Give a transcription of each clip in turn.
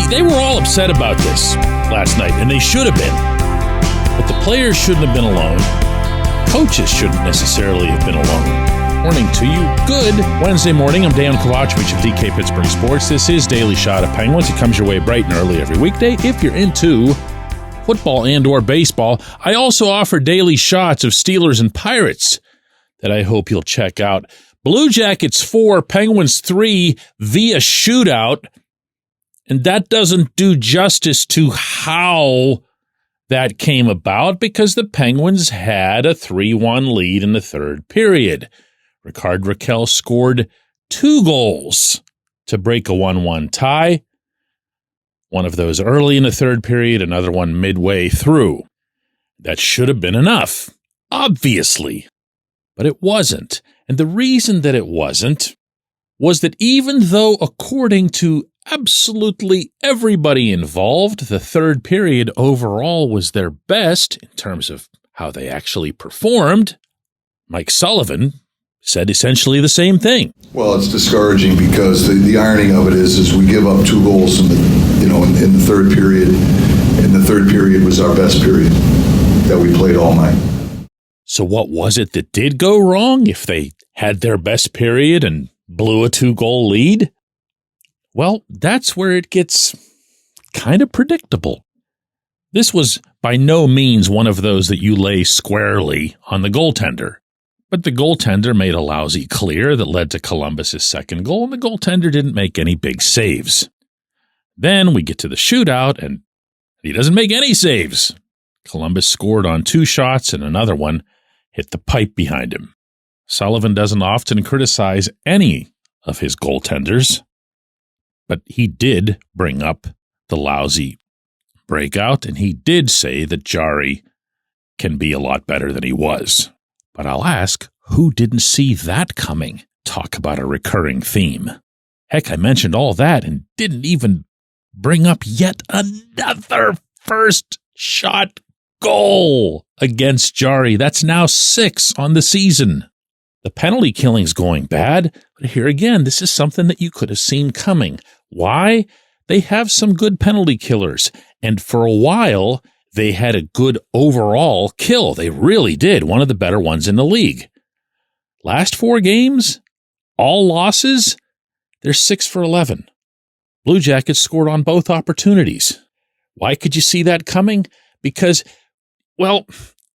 they were all upset about this last night, and they should have been. But the players shouldn't have been alone. Coaches shouldn't necessarily have been alone. Morning to you. Good Wednesday morning. I'm Dejan Kovacevic of DK Pittsburgh Sports. This is Daily Shot of Penguins. It comes your way bright and early every weekday if you're into football and or baseball. I also offer daily shots of Steelers and Pirates that I hope you'll check out. Blue Jackets 4, Penguins 3 via shootout. And that doesn't do justice to how that came about because the Penguins had a 3-1 lead in the third period. Rickard Rakell scored 2 goals to break a 1-1 tie. One of those early in the third period, another one midway through. That should have been enough, obviously. But it wasn't. And the reason that it wasn't was that even though, according to absolutely everybody involved, the third period overall was their best in terms of how they actually performed, Mike Sullivan said essentially the same thing. Well, it's discouraging because the irony of it is we give up 2 goals in the third period, and the third period was our best period that we played all night. So what was it that did go wrong if they had their best period and blew a 2-goal lead? Well, that's where it gets kind of predictable. This was by no means one of those that you lay squarely on the goaltender. But the goaltender made a lousy clear that led to Columbus's second goal, and the goaltender didn't make any big saves. Then we get to the shootout, and he doesn't make any saves. Columbus scored on 2 shots, and another one hit the pipe behind him. Sullivan doesn't often criticize any of his goaltenders, but he did bring up the lousy breakout, and he did say that Jarry can be a lot better than he was. But I'll ask, who didn't see that coming? Talk about a recurring theme. Heck, I mentioned all that and didn't even bring up yet another first shot goal against Jarry. That's now 6 on the season. The penalty killing's going bad, but here again, this is something that you could have seen coming. Why? They have some good penalty killers, and for a while, they had a good overall kill. They really did. One of the better ones in the league. Last 4 games, all losses, they're 6 for 11. Blue Jackets scored on both opportunities. Why could you see that coming? Because, well,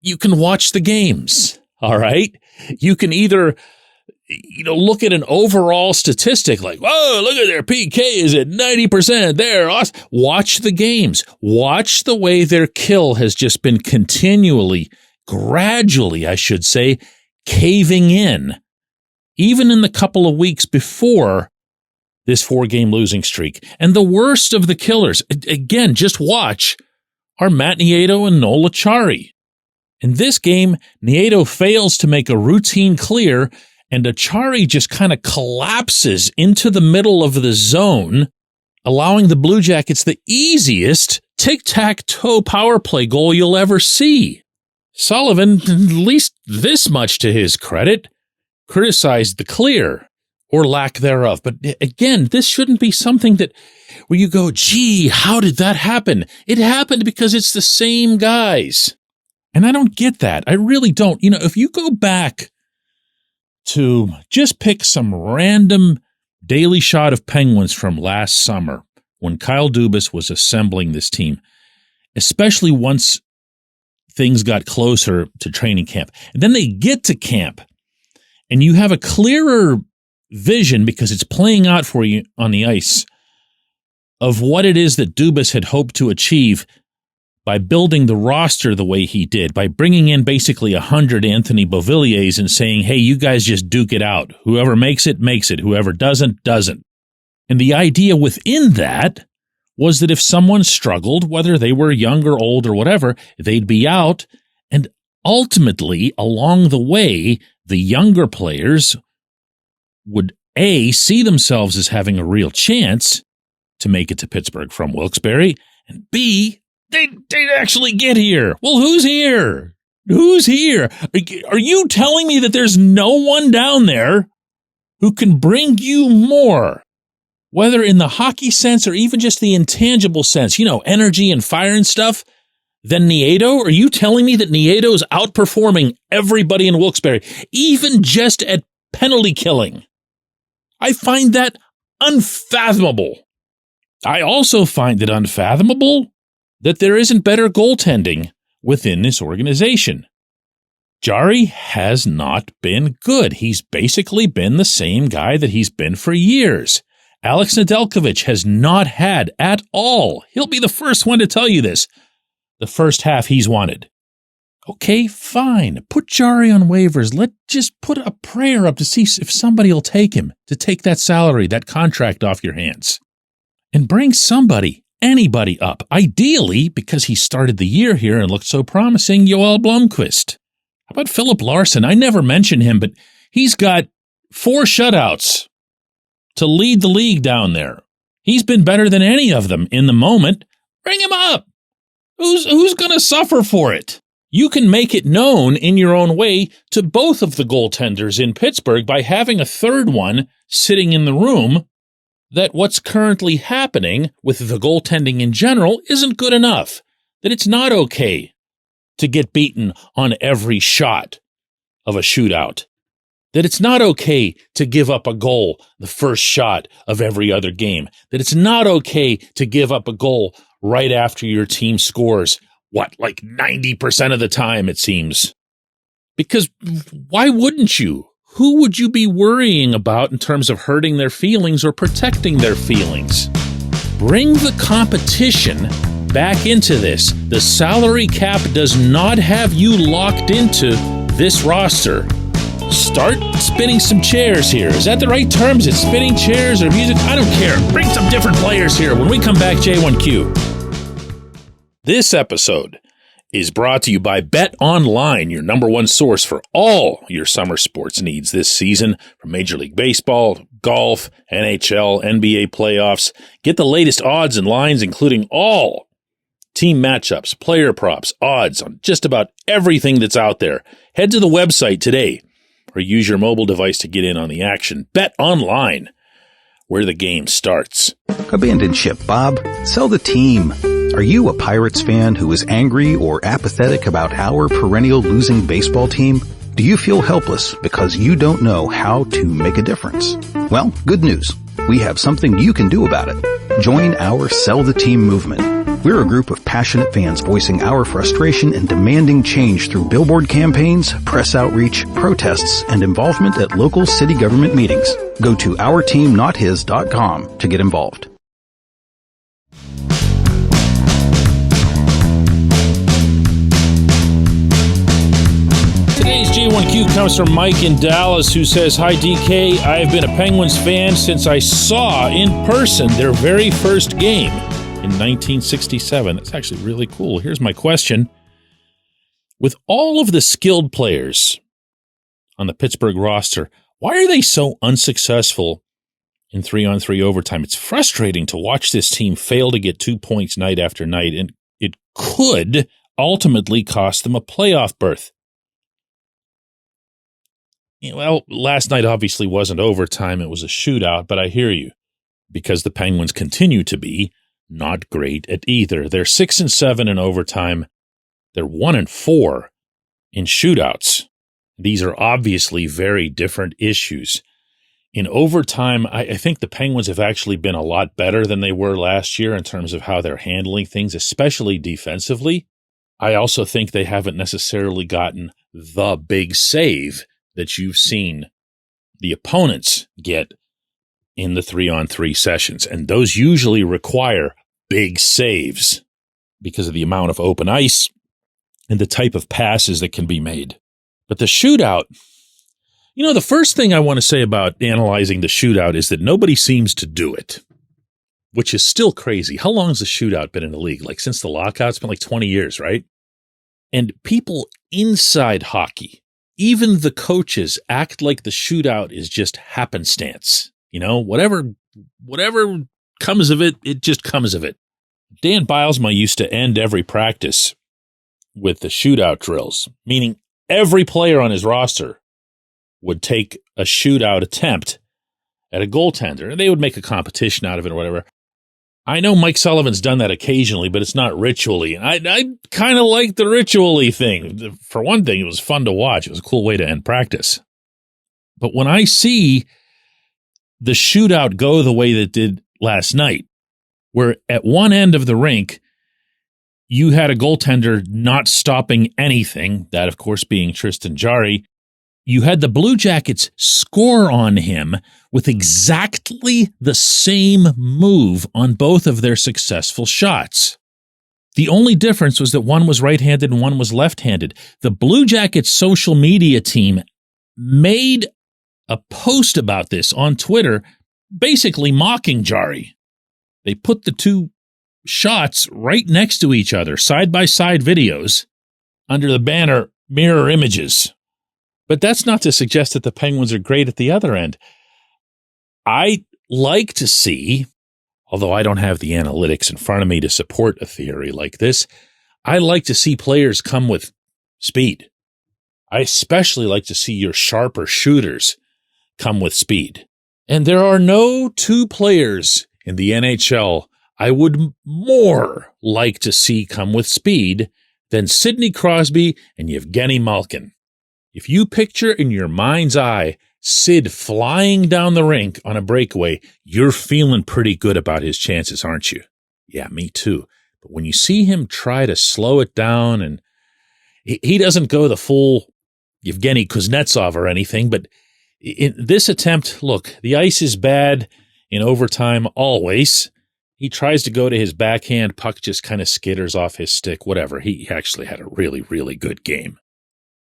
you can watch the games, all right? You can either look at an overall statistic like, whoa, look at their PK is at 90%. They're awesome. Watch the games. Watch the way their kill has just been gradually, I should say, caving in. Even in the couple of weeks before this 4-game losing streak. And the worst of the killers, again, just watch, are Matt Nieto and Noel Acciari. In this game, Nieto fails to make a routine clear, and Acciari just kind of collapses into the middle of the zone, allowing the Blue Jackets the easiest tic-tac-toe power play goal you'll ever see. Sullivan, at least this much to his credit, criticized the clear, or lack thereof. But again, this shouldn't be something that where you go, gee, how did that happen? It happened because it's the same guys. And I don't get that. I really don't. If you go back to just pick some random daily shot of Penguins from last summer when Kyle Dubas was assembling this team, especially once things got closer to training camp. And then they get to camp and you have a clearer vision because it's playing out for you on the ice of what it is that Dubas had hoped to achieve by building the roster the way he did, by bringing in basically 100 Anthony Beauvilliers and saying, hey, you guys just duke it out. Whoever makes it, makes it. Whoever doesn't, doesn't. And the idea within that was that if someone struggled, whether they were young or old or whatever, they'd be out. And ultimately, along the way, the younger players would, A, see themselves as having a real chance to make it to Pittsburgh from Wilkes-Barre, and B, they'd actually get here. Well, who's here? Who's here? Are you telling me that there's no one down there who can bring you more whether in the hockey sense or even just the intangible sense, energy and fire and stuff, than Nieto? Are you telling me that Nieto is outperforming everybody in Wilkes-Barre, even just at penalty killing? I find that unfathomable. I also find it unfathomable that there isn't better goaltending within this organization. Jarry has not been good. He's basically been the same guy that he's been for years. Alex Nedeljkovic has not had at all. He'll be the first one to tell you this. The first half he's wanted. Okay, fine. Put Jarry on waivers. Let's just put a prayer up to see if somebody will take him, to take that salary, that contract off your hands. And bring somebody, anybody up. Ideally, because he started the year here and looked so promising, Joel Blomqvist. How about Philip Larson? I never mention him, but he's got 4 shutouts to lead the league down there. He's been better than any of them in the moment. Bring him up. Who's going to suffer for it? You can make it known in your own way to both of the goaltenders in Pittsburgh by having a third one sitting in the room that what's currently happening with the goaltending in general isn't good enough, that it's not okay to get beaten on every shot of a shootout, that it's not okay to give up a goal the first shot of every other game, that it's not okay to give up a goal right after your team scores, like 90% of the time, it seems. Because why wouldn't you? Who would you be worrying about in terms of hurting their feelings or protecting their feelings? Bring the competition back into this. The salary cap does not have you locked into this roster. Start spinning some chairs here. Is that the right term? Is it spinning chairs or music? I don't care. Bring some different players here. When we come back, J1Q. This episode is brought to you by Bet Online, your number one source for all your summer sports needs this season, from Major League Baseball, golf, NHL, NBA playoffs. Get the latest odds and lines, including all team matchups, player props, odds on just about everything that's out there. Head to the website today or use your mobile device to get in on the action. Bet Online, where the game starts. Abandoned ship, Bob. Sell the team. Are you a Pirates fan who is angry or apathetic about our perennial losing baseball team? Do you feel helpless because you don't know how to make a difference? Well, good news. We have something you can do about it. Join our Sell the Team movement. We're a group of passionate fans voicing our frustration and demanding change through billboard campaigns, press outreach, protests, and involvement at local city government meetings. Go to ourteamnothis.com to get involved. Today's J1Q comes from Mike in Dallas, who says, "Hi DK, I've been a Penguins fan since I saw in person their very first game in 1967. That's actually really cool. Here's my question. With all of the skilled players on the Pittsburgh roster, why are they so unsuccessful in 3-on-3 overtime? It's frustrating to watch this team fail to get 2 points night after night, and it could ultimately cost them a playoff berth." Well, last night obviously wasn't overtime. It was a shootout, but I hear you, because the Penguins continue to be not great at either. They're 6-7 in overtime. They're 1-4 in shootouts. These are obviously very different issues. In overtime, I think the Penguins have actually been a lot better than they were last year in terms of how they're handling things, especially defensively. I also think they haven't necessarily gotten the big save that you've seen the opponents get in the 3-on-3 sessions. And those usually require big saves because of the amount of open ice and the type of passes that can be made. But the shootout, the first thing I want to say about analyzing the shootout is that nobody seems to do it, which is still crazy. How long has the shootout been in the league? Like since the lockout? It's been like 20 years, right? And people inside hockey, even the coaches, act like the shootout is just happenstance. Whatever comes of it, it just comes of it. Dan Bilesma used to end every practice with the shootout drills, meaning every player on his roster would take a shootout attempt at a goaltender. They would make a competition out of it or whatever. I know Mike Sullivan's done that occasionally, but it's not ritually. And I kind of like the ritually thing. For one thing, it was fun to watch. It was a cool way to end practice. But when I see the shootout go the way that it did last night, where at one end of the rink, you had a goaltender not stopping anything, that of course being Tristan Jarry. You had the Blue Jackets score on him with exactly the same move on both of their successful shots. The only difference was that one was right-handed and one was left-handed. The Blue Jackets social media team made a post about this on Twitter, basically mocking Jarry. They put the two shots right next to each other, side-by-side videos, under the banner mirror images. But that's not to suggest that the Penguins are great at the other end. I like to see, although I don't have the analytics in front of me to support a theory like this, I like to see players come with speed. I especially like to see your sharper shooters come with speed. And there are no two players in the NHL I would more like to see come with speed than Sidney Crosby and Evgeny Malkin. If you picture in your mind's eye Sid flying down the rink on a breakaway, you're feeling pretty good about his chances, aren't you? Yeah, me too. But when you see him try to slow it down, and he doesn't go the full Yevgeny Kuznetsov or anything, but in this attempt, look, the ice is bad in overtime always. He tries to go to his backhand, puck just kind of skitters off his stick, whatever. He actually had a really, really good game.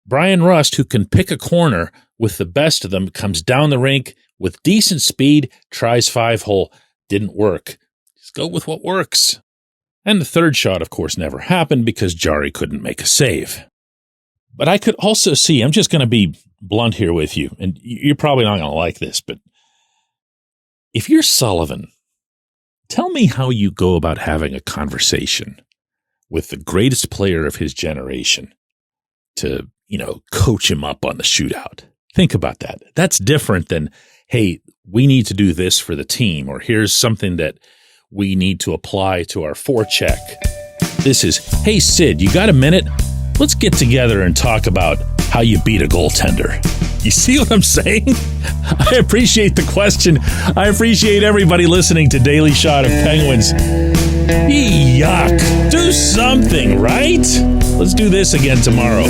Brian Rust, who can pick a corner with the best of them, comes down the rink with decent speed, tries 5-hole. Didn't work. Just go with what works. And the third shot, of course, never happened because Jarry couldn't make a save. But I could also see, I'm just going to be blunt here with you, and you're probably not going to like this, but if you're Sullivan, tell me how you go about having a conversation with the greatest player of his generation to, coach him up on the shootout. Think about that. That's different than, hey, we need to do this for the team, or here's something that we need to apply to our forecheck. This is, hey, Sid, you got a minute? Let's get together and talk about how you beat a goaltender. You see what I'm saying? I appreciate the question. I appreciate everybody listening to Daily Shot of Penguins. Yuck. Do something, right? Let's do this again tomorrow.